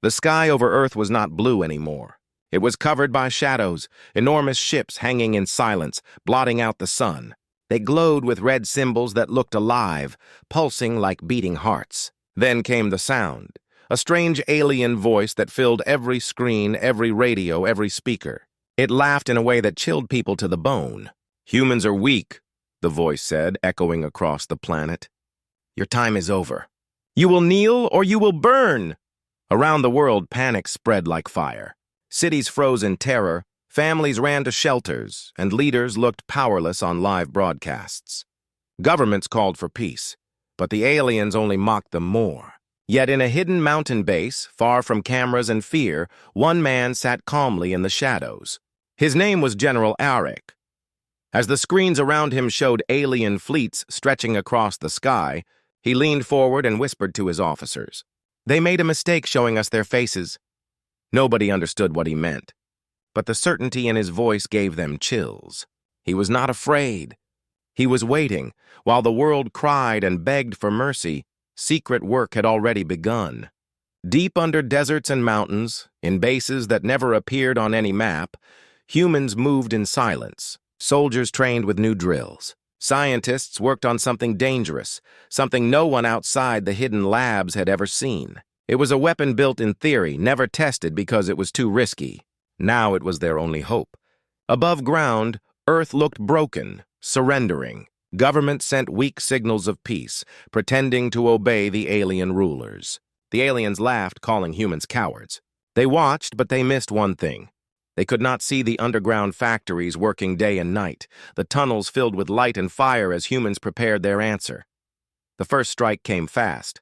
The sky over Earth was not blue anymore. It was covered by shadows, enormous ships hanging in silence, blotting out the sun. They glowed with red symbols that looked alive, pulsing like beating hearts. Then came the sound, a strange alien voice that filled every screen, every radio, every speaker. It laughed in a way that chilled people to the bone. "Humans are weak," the voice said, echoing across the planet. "Your time is over. You will kneel or you will burn." Around the world, panic spread like fire. Cities froze in terror, families ran to shelters, and leaders looked powerless on live broadcasts. Governments called for peace, but the aliens only mocked them more. Yet in a hidden mountain base, far from cameras and fear, one man sat calmly in the shadows. His name was General Arik. As the screens around him showed alien fleets stretching across the sky, he leaned forward and whispered to his officers. "They made a mistake showing us their faces." Nobody understood what he meant, but the certainty in his voice gave them chills. He was not afraid. He was waiting. While the world cried and begged for mercy, secret work had already begun. Deep under deserts and mountains, in bases that never appeared on any map, humans moved in silence. Soldiers trained with new drills. Scientists worked on something dangerous, something no one outside the hidden labs had ever seen. It was a weapon built in theory, never tested because it was too risky. Now it was their only hope. Above ground, Earth looked broken, surrendering. Governments sent weak signals of peace, pretending to obey the alien rulers. The aliens laughed, calling humans cowards. They watched, but they missed one thing. They could not see the underground factories working day and night, the tunnels filled with light and fire as humans prepared their answer. The first strike came fast.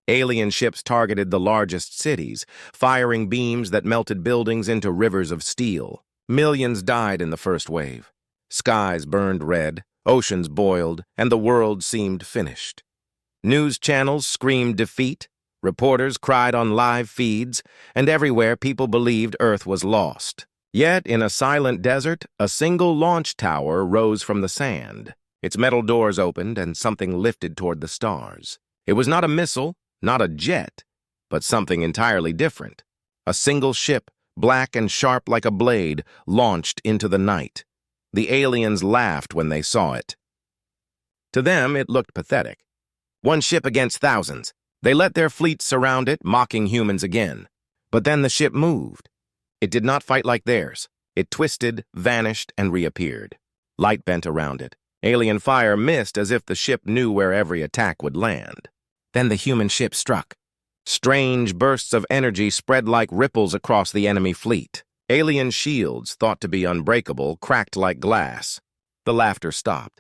Alien ships targeted the largest cities, firing beams that melted buildings into rivers of steel. Millions died in the first wave. Skies burned red, oceans boiled, and the world seemed finished. News channels screamed defeat, reporters cried on live feeds, and everywhere people believed Earth was lost. Yet, in a silent desert, a single launch tower rose from the sand. Its metal doors opened, and something lifted toward the stars. It was not a missile, not a jet, but something entirely different. A single ship, black and sharp like a blade, launched into the night. The aliens laughed when they saw it. To them, it looked pathetic. One ship against thousands. They let their fleets surround it, mocking humans again. But then the ship moved. It did not fight like theirs. It twisted, vanished, and reappeared. Light bent around it. Alien fire missed as if the ship knew where every attack would land. Then the human ship struck. Strange bursts of energy spread like ripples across the enemy fleet. Alien shields, thought to be unbreakable, cracked like glass. The laughter stopped.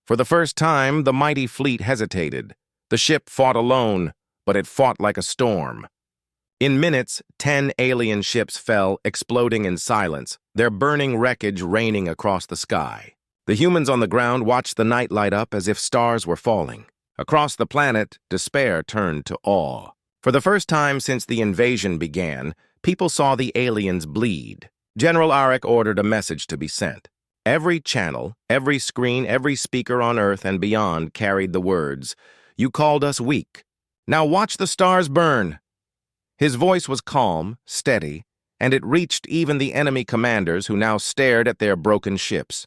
For the first time, the mighty fleet hesitated. The ship fought alone, but it fought like a storm. In minutes, 10 alien ships fell, exploding in silence, their burning wreckage raining across the sky. The humans on the ground watched the night light up as if stars were falling. Across the planet, despair turned to awe. For the first time since the invasion began, people saw the aliens bleed. General Arik ordered a message to be sent. Every channel, every screen, every speaker on Earth and beyond carried the words, "You called us weak. Now watch the stars burn." His voice was calm, steady, and it reached even the enemy commanders who now stared at their broken ships.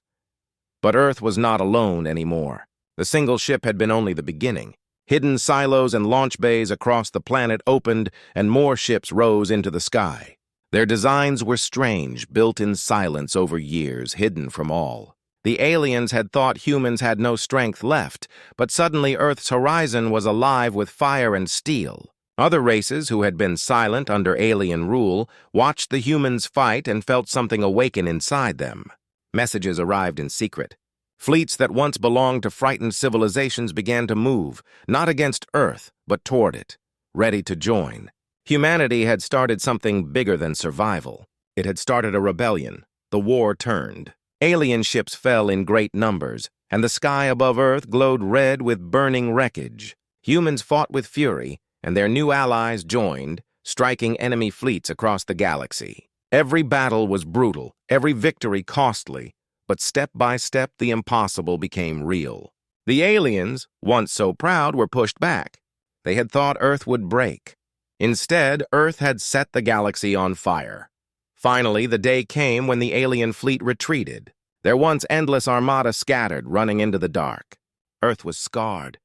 But Earth was not alone anymore. The single ship had been only the beginning. Hidden silos and launch bays across the planet opened, and more ships rose into the sky. Their designs were strange, built in silence over years, hidden from all. The aliens had thought humans had no strength left, but suddenly Earth's horizon was alive with fire and steel. Other races who had been silent under alien rule watched the humans fight and felt something awaken inside them. Messages arrived in secret. Fleets that once belonged to frightened civilizations began to move, not against Earth, but toward it, ready to join. Humanity had started something bigger than survival. It had started a rebellion. The war turned. Alien ships fell in great numbers, and the sky above Earth glowed red with burning wreckage. Humans fought with fury, and their new allies joined, striking enemy fleets across the galaxy. Every battle was brutal, every victory costly, but step by step the impossible became real. The aliens, once so proud, were pushed back. They had thought Earth would break. Instead, Earth had set the galaxy on fire. Finally, the day came when the alien fleet retreated, their once endless armada scattered, running into the dark. Earth was scarred.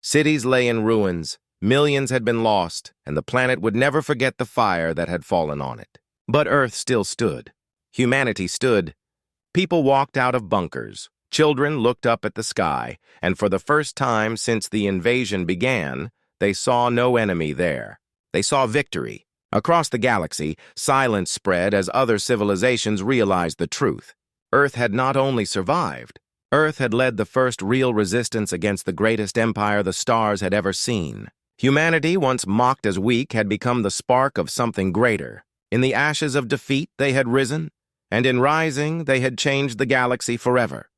Cities lay in ruins, millions had been lost, and the planet would never forget the fire that had fallen on it. But Earth still stood. Humanity stood. People walked out of bunkers. Children looked up at the sky, and for the first time since the invasion began, they saw no enemy there. They saw victory. Across the galaxy, silence spread as other civilizations realized the truth. Earth had not only survived, Earth had led the first real resistance against the greatest empire the stars had ever seen. Humanity, once mocked as weak, had become the spark of something greater. In the ashes of defeat, they had risen, and in rising, they had changed the galaxy forever.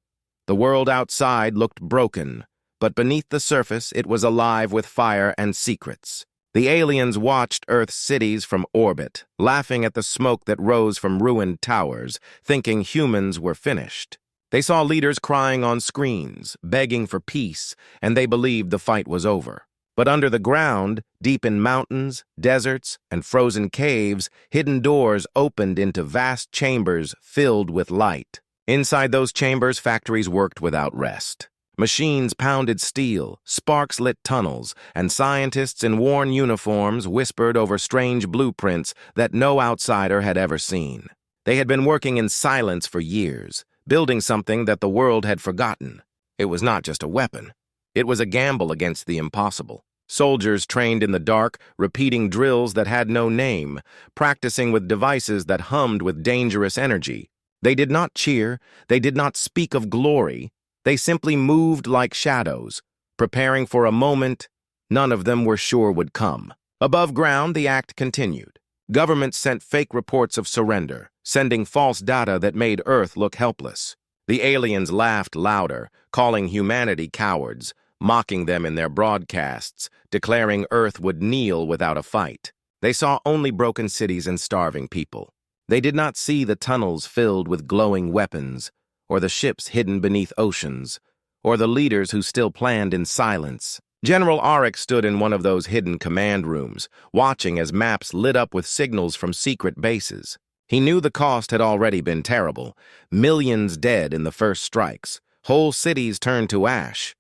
The world outside looked broken, but beneath the surface, it was alive with fire and secrets. The aliens watched Earth's cities from orbit, laughing at the smoke that rose from ruined towers, thinking humans were finished. They saw leaders crying on screens, begging for peace, and they believed the fight was over. But under the ground, deep in mountains, deserts, and frozen caves, hidden doors opened into vast chambers filled with light. Inside those chambers, factories worked without rest. Machines pounded steel, sparks lit tunnels, and scientists in worn uniforms whispered over strange blueprints that no outsider had ever seen. They had been working in silence for years, building something that the world had forgotten. It was not just a weapon. It was a gamble against the impossible. Soldiers trained in the dark, repeating drills that had no name, practicing with devices that hummed with dangerous energy. They did not cheer, they did not speak of glory. They simply moved like shadows, preparing for a moment none of them were sure would come. Above ground, the act continued. Governments sent fake reports of surrender, sending false data that made Earth look helpless. The aliens laughed louder, calling humanity cowards, mocking them in their broadcasts, declaring Earth would kneel without a fight. They saw only broken cities and starving people. They did not see the tunnels filled with glowing weapons, or the ships hidden beneath oceans, or the leaders who still planned in silence. General Auric stood in one of those hidden command rooms, watching as maps lit up with signals from secret bases. He knew the cost had already been terrible, millions dead in the first strikes, whole cities turned to ash.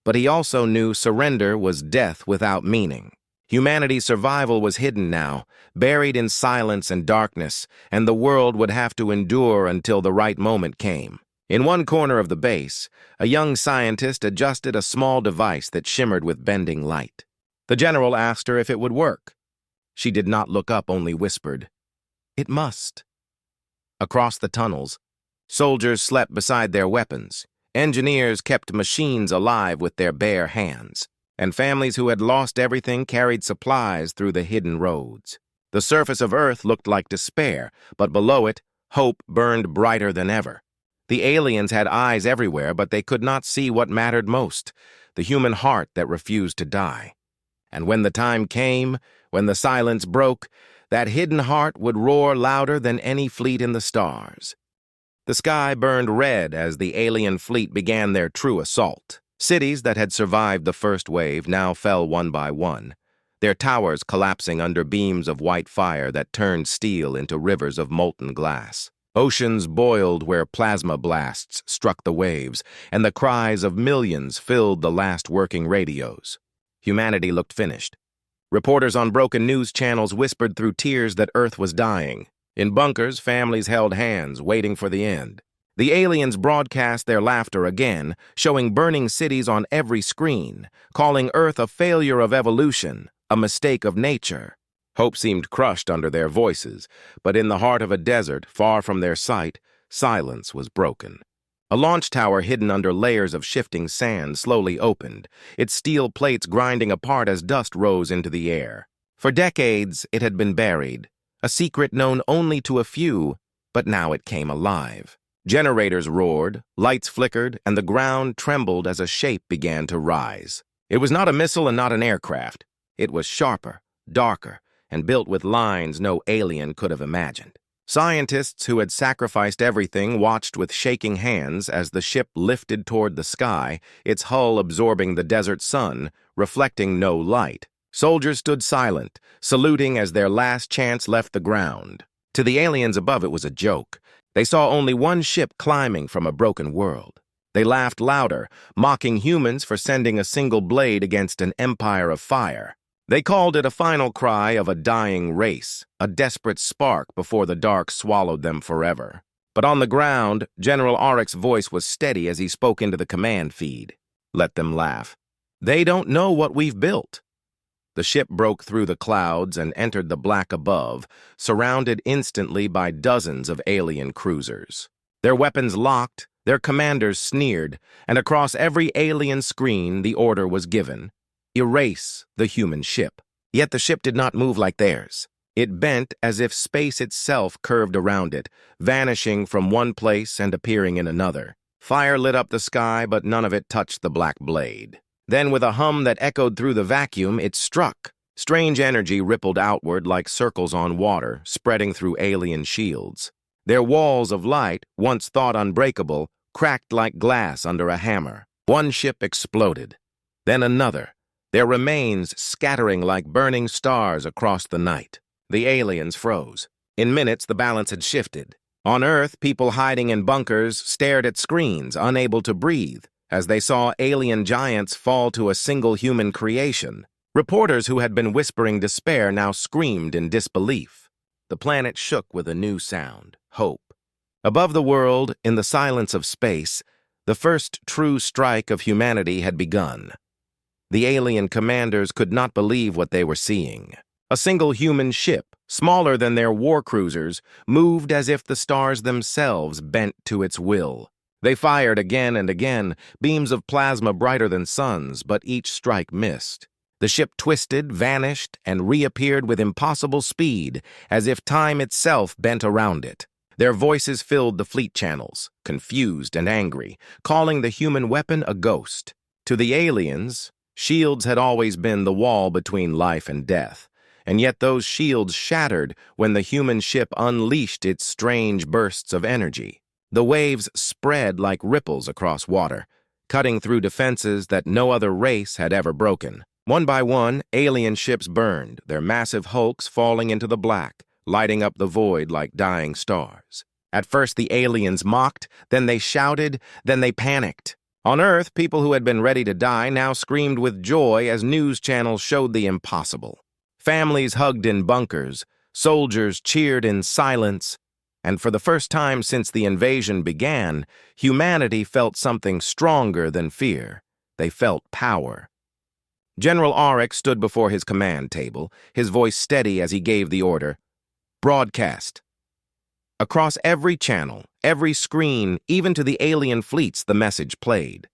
But he also knew surrender was death without meaning. Humanity's survival was hidden now, buried in silence and darkness, and the world would have to endure until the right moment came. In one corner of the base, a young scientist adjusted a small device that shimmered with bending light. The general asked her if it would work. She did not look up, only whispered, "It must." Across the tunnels, soldiers slept beside their weapons. Engineers kept machines alive with their bare hands, and families who had lost everything carried supplies through the hidden roads. The surface of Earth looked like despair, but below it, hope burned brighter than ever. The aliens had eyes everywhere, but they could not see what mattered most, the human heart that refused to die. And when the time came, when the silence broke, that hidden heart would roar louder than any fleet in the stars. The sky burned red as the alien fleet began their true assault. Cities that had survived the first wave now fell one by one, their towers collapsing under beams of white fire that turned steel into rivers of molten glass. Oceans boiled where plasma blasts struck the waves, and the cries of millions filled the last working radios. Humanity looked finished. Reporters on broken news channels whispered through tears that Earth was dying. In bunkers, families held hands, waiting for the end. The aliens broadcast their laughter again, showing burning cities on every screen, calling Earth a failure of evolution, a mistake of nature. Hope seemed crushed under their voices, but in the heart of a desert, far from their sight, silence was broken. A launch tower hidden under layers of shifting sand slowly opened, its steel plates grinding apart as dust rose into the air. For decades, it had been buried, a secret known only to a few, but now it came alive. Generators roared, lights flickered, and the ground trembled as a shape began to rise. It was not a missile and not an aircraft. It was sharper, darker, and built with lines no alien could have imagined. Scientists who had sacrificed everything watched with shaking hands as the ship lifted toward the sky, its hull absorbing the desert sun, reflecting no light. Soldiers stood silent, saluting as their last chance left the ground. To the aliens above, it was a joke. They saw only one ship climbing from a broken world. They laughed louder, mocking humans for sending a single blade against an empire of fire. They called it a final cry of a dying race, a desperate spark before the dark swallowed them forever. But on the ground, General Auric's voice was steady as he spoke into the command feed. Let them laugh. They don't know what we've built. The ship broke through the clouds and entered the black above, surrounded instantly by dozens of alien cruisers. Their weapons locked, their commanders sneered, and across every alien screen the order was given: erase the human ship. Yet the ship did not move like theirs. It bent as if space itself curved around it, vanishing from one place and appearing in another. Fire lit up the sky, but none of it touched the black blade. Then, with a hum that echoed through the vacuum, it struck. Strange energy rippled outward like circles on water, spreading through alien shields. Their walls of light, once thought unbreakable, cracked like glass under a hammer. One ship exploded, then another, their remains scattering like burning stars across the night. The aliens froze. In minutes, the balance had shifted. On Earth, people hiding in bunkers stared at screens, unable to breathe, as they saw alien giants fall to a single human creation. Reporters who had been whispering despair now screamed in disbelief. The planet shook with a new sound: hope. Above the world, in the silence of space, the first true strike of humanity had begun. The alien commanders could not believe what they were seeing. A single human ship, smaller than their war cruisers, moved as if the stars themselves bent to its will. They fired again and again, beams of plasma brighter than suns, but each strike missed. The ship twisted, vanished, and reappeared with impossible speed, as if time itself bent around it. Their voices filled the fleet channels, confused and angry, calling the human weapon a ghost. To the aliens, shields had always been the wall between life and death, and yet those shields shattered when the human ship unleashed its strange bursts of energy. The waves spread like ripples across water, cutting through defenses that no other race had ever broken. One by one, alien ships burned, their massive hulks falling into the black, lighting up the void like dying stars. At first the aliens mocked, then they shouted, then they panicked. On Earth, people who had been ready to die now screamed with joy as news channels showed the impossible. Families hugged in bunkers, soldiers cheered in silence, and for the first time since the invasion began, humanity felt something stronger than fear. They felt power. General Auric stood before his command table, his voice steady as he gave the order: broadcast. Across every channel, every screen, even to the alien fleets, the message played.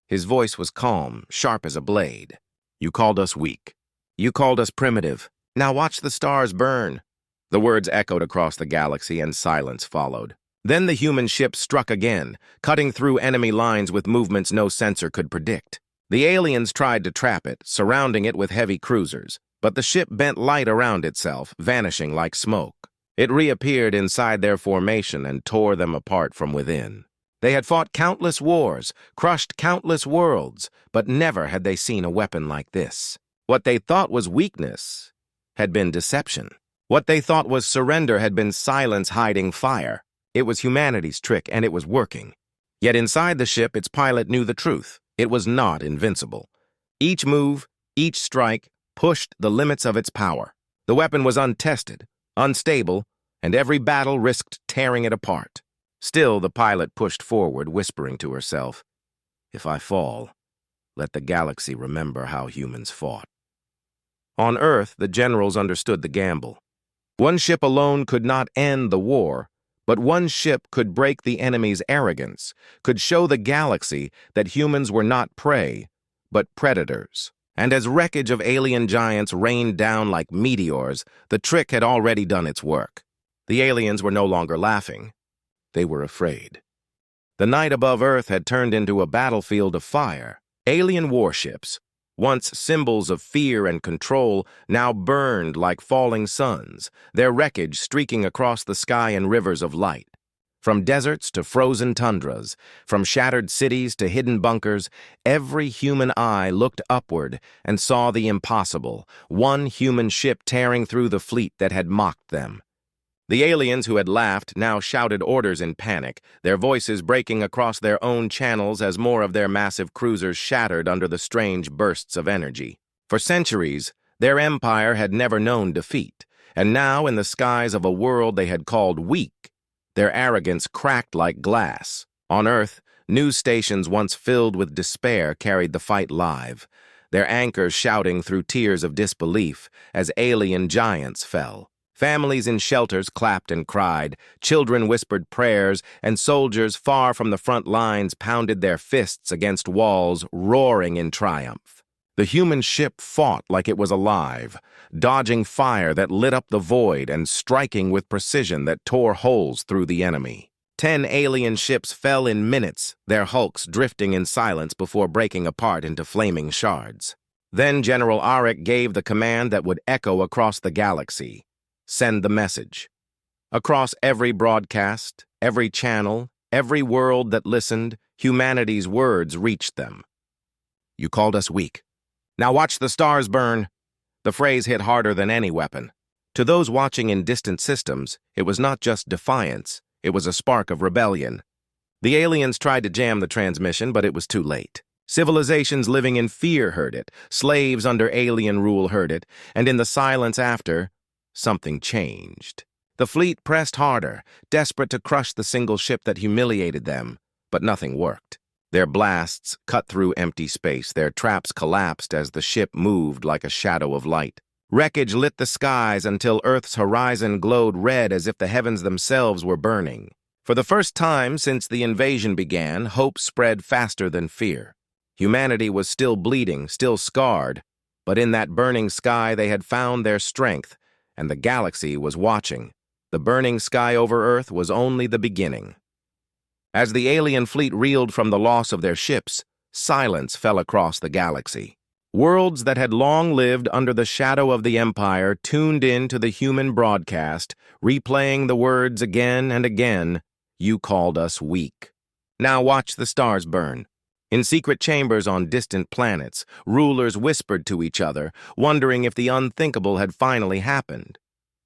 His voice was calm, sharp as a blade. You called us weak. You called us primitive. Now watch the stars burn. The words echoed across the galaxy and silence followed. Then the human ship struck again, cutting through enemy lines with movements no sensor could predict. The aliens tried to trap it, surrounding it with heavy cruisers, but the ship bent light around itself, vanishing like smoke. It reappeared inside their formation and tore them apart from within. They had fought countless wars, crushed countless worlds, but never had they seen a weapon like this. What they thought was weakness had been deception. What they thought was surrender had been silence hiding fire. It was humanity's trick, and it was working. Yet inside the ship, its pilot knew the truth. It was not invincible. Each move, each strike, pushed the limits of its power. The weapon was untested, unstable, and every battle risked tearing it apart. Still, the pilot pushed forward, whispering to herself, "If I fall, let the galaxy remember how humans fought." On Earth, the generals understood the gamble. One ship alone could not end the war, but one ship could break the enemy's arrogance, could show the galaxy that humans were not prey, but predators. And as wreckage of alien giants rained down like meteors, the trick had already done its work. The aliens were no longer laughing. They were afraid. The night above Earth had turned into a battlefield of fire. Alien warships, once symbols of fear and control, now burned like falling suns, their wreckage streaking across the sky in rivers of light. From deserts to frozen tundras, from shattered cities to hidden bunkers, every human eye looked upward and saw the impossible, one human ship tearing through the fleet that had mocked them. The aliens who had laughed now shouted orders in panic, their voices breaking across their own channels as more of their massive cruisers shattered under the strange bursts of energy. For centuries, their empire had never known defeat, and now in the skies of a world they had called weak, their arrogance cracked like glass. On Earth, news stations once filled with despair carried the fight live, their anchors shouting through tears of disbelief as alien giants fell. Families in shelters clapped and cried, children whispered prayers, and soldiers far from the front lines pounded their fists against walls, roaring in triumph. The human ship fought like it was alive, dodging fire that lit up the void and striking with precision that tore holes through the enemy. 10 alien ships fell in minutes, their hulks drifting in silence before breaking apart into flaming shards. Then General Arik gave the command that would echo across the galaxy. Send the message. Across every broadcast, every channel, every world that listened, humanity's words reached them. You called us weak. Now watch the stars burn. The phrase hit harder than any weapon. To those watching in distant systems, it was not just defiance, it was a spark of rebellion. The aliens tried to jam the transmission, but it was too late. Civilizations living in fear heard it, slaves under alien rule heard it, and in the silence after, something changed. The fleet pressed harder, desperate to crush the single ship that humiliated them, but nothing worked. Their blasts cut through empty space, their traps collapsed as the ship moved like a shadow of light. Wreckage lit the skies until Earth's horizon glowed red as if the heavens themselves were burning. For the first time since the invasion began, hope spread faster than fear. Humanity was still bleeding, still scarred, but in that burning sky they had found their strength, and the galaxy was watching. The burning sky over Earth was only the beginning. As the alien fleet reeled from the loss of their ships, silence fell across the galaxy. Worlds that had long lived under the shadow of the Empire tuned in to the human broadcast, replaying the words again and again, "You called us weak." Now watch the stars burn. In secret chambers on distant planets, rulers whispered to each other, wondering if the unthinkable had finally happened.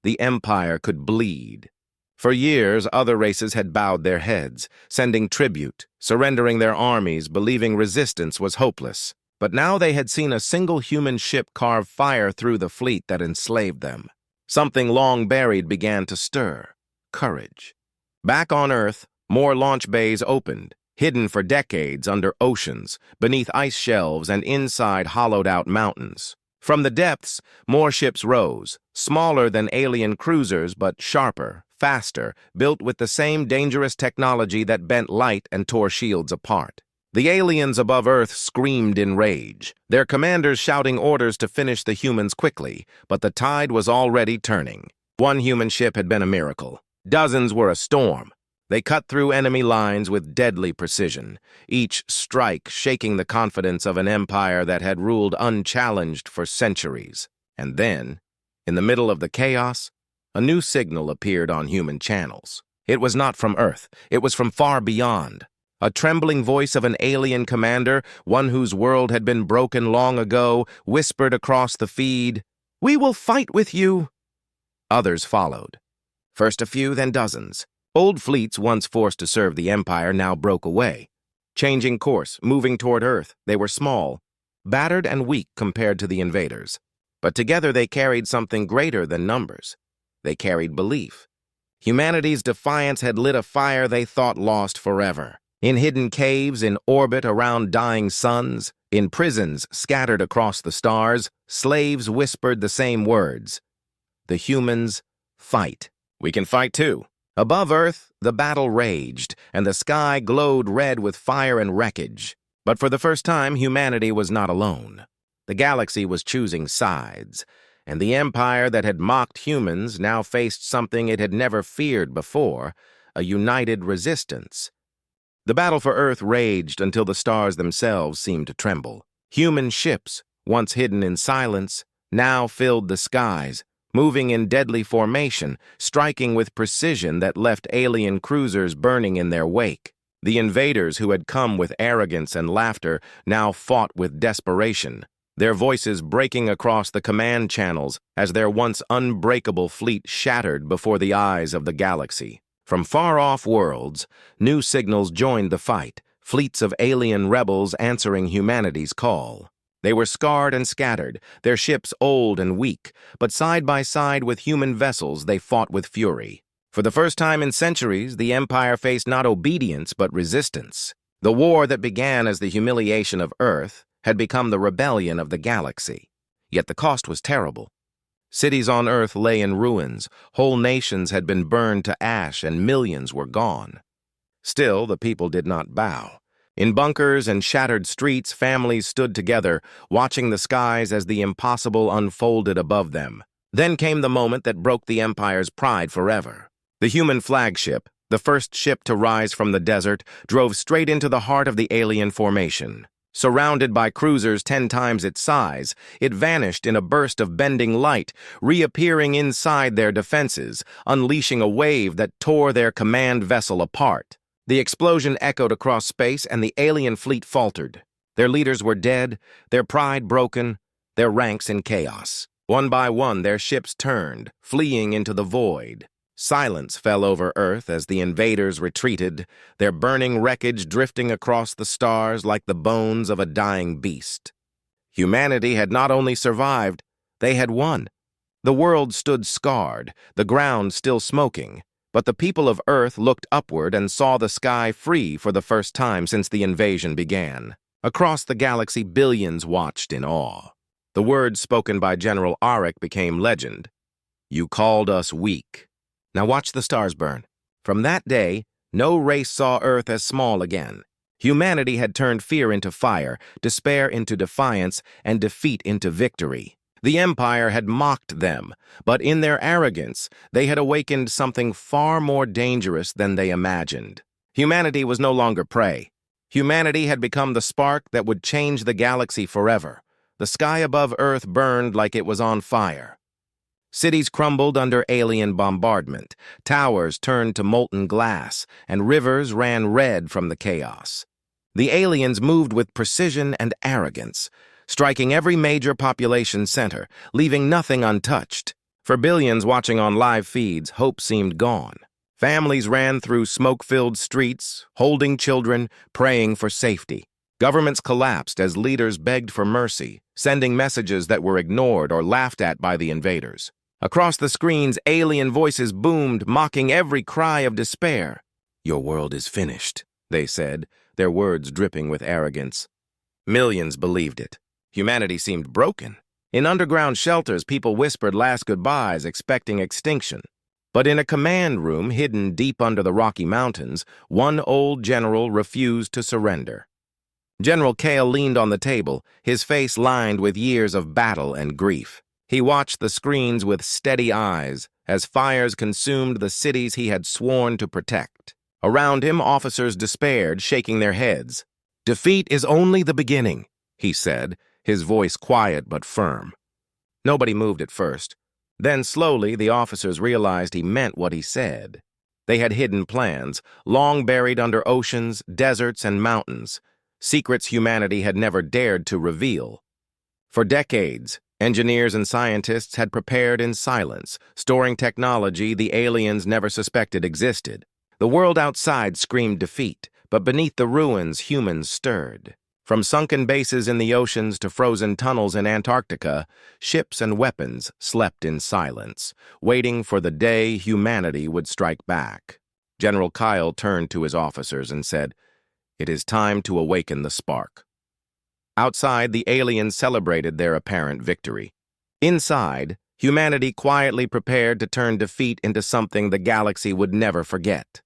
The Empire could bleed. For years, other races had bowed their heads, sending tribute, surrendering their armies, believing resistance was hopeless. But now they had seen a single human ship carve fire through the fleet that enslaved them. Something long buried began to stir. Courage. Back on Earth, more launch bays opened, hidden for decades under oceans, beneath ice shelves and inside hollowed-out mountains. From the depths, more ships rose, smaller than alien cruisers but sharper, faster, built with the same dangerous technology that bent light and tore shields apart. The aliens above Earth screamed in rage, their commanders shouting orders to finish the humans quickly, but the tide was already turning. One human ship had been a miracle. Dozens were a storm. They cut through enemy lines with deadly precision, each strike shaking the confidence of an empire that had ruled unchallenged for centuries. And then, in the middle of the chaos, a new signal appeared on human channels. It was not from Earth. It was from far beyond. A trembling voice of an alien commander, one whose world had been broken long ago, whispered across the feed, "We will fight with you." Others followed. First a few, then dozens. Old fleets once forced to serve the Empire now broke away. Changing course, moving toward Earth, they were small, battered and weak compared to the invaders. But together they carried something greater than numbers. They carried belief. Humanity's defiance had lit a fire they thought lost forever. In hidden caves, in orbit around dying suns, in prisons scattered across the stars, slaves whispered the same words. The humans fight. We can fight too. Above Earth, the battle raged, and the sky glowed red with fire and wreckage. But for the first time, humanity was not alone. The galaxy was choosing sides, and the empire that had mocked humans now faced something it had never feared before, a united resistance. The battle for Earth raged until the stars themselves seemed to tremble. Human ships, once hidden in silence, now filled the skies, moving in deadly formation, striking with precision that left alien cruisers burning in their wake. The invaders, who had come with arrogance and laughter, now fought with desperation, their voices breaking across the command channels as their once unbreakable fleet shattered before the eyes of the galaxy. From far-off worlds, new signals joined the fight, fleets of alien rebels answering humanity's call. They were scarred and scattered, their ships old and weak, but side by side with human vessels they fought with fury. For the first time in centuries, the Empire faced not obedience but resistance. The war that began as the humiliation of Earth had become the rebellion of the galaxy. Yet the cost was terrible. Cities on Earth lay in ruins, whole nations had been burned to ash, and millions were gone. Still, the people did not bow. In bunkers and shattered streets, families stood together, watching the skies as the impossible unfolded above them. Then came the moment that broke the Empire's pride forever. The human flagship, the first ship to rise from the desert, drove straight into the heart of the alien formation. Surrounded by cruisers 10 times its size, it vanished in a burst of bending light, reappearing inside their defenses, unleashing a wave that tore their command vessel apart. The explosion echoed across space, and the alien fleet faltered. Their leaders were dead, their pride broken, their ranks in chaos. One by one, their ships turned, fleeing into the void. Silence fell over Earth as the invaders retreated, their burning wreckage drifting across the stars like the bones of a dying beast. Humanity had not only survived, they had won. The world stood scarred, the ground still smoking, but the people of Earth looked upward and saw the sky free for the first time since the invasion began. Across the galaxy, billions watched in awe. The words spoken by General Auric became legend. "You called us weak. Now watch the stars burn." From that day, no race saw Earth as small again. Humanity had turned fear into fire, despair into defiance, and defeat into victory. The Empire had mocked them, but in their arrogance, they had awakened something far more dangerous than they imagined. Humanity was no longer prey. Humanity had become the spark that would change the galaxy forever. The sky above Earth burned like it was on fire. Cities crumbled under alien bombardment, towers turned to molten glass, and rivers ran red from the chaos. The aliens moved with precision and arrogance, striking every major population center, leaving nothing untouched. For billions watching on live feeds, hope seemed gone. Families ran through smoke-filled streets, holding children, praying for safety. Governments collapsed as leaders begged for mercy, sending messages that were ignored or laughed at by the invaders. Across the screens, alien voices boomed, mocking every cry of despair. "Your world is finished," they said, their words dripping with arrogance. Millions believed it. Humanity seemed broken. In underground shelters, people whispered last goodbyes, expecting extinction. But in a command room hidden deep under the Rocky Mountains, one old general refused to surrender. General Kale leaned on the table, his face lined with years of battle and grief. He watched the screens with steady eyes as fires consumed the cities he had sworn to protect. Around him, officers despaired, shaking their heads. "Defeat is only the beginning," he said, his voice quiet but firm. Nobody moved at first. Then slowly, the officers realized he meant what he said. They had hidden plans, long buried under oceans, deserts, and mountains, secrets humanity had never dared to reveal. For decades, engineers and scientists had prepared in silence, storing technology the aliens never suspected existed. The world outside screamed defeat, but beneath the ruins, humans stirred. From sunken bases in the oceans to frozen tunnels in Antarctica, ships and weapons slept in silence, waiting for the day humanity would strike back. General Kyle turned to his officers and said, "It is time to awaken the spark." Outside, the aliens celebrated their apparent victory. Inside, humanity quietly prepared to turn defeat into something the galaxy would never forget.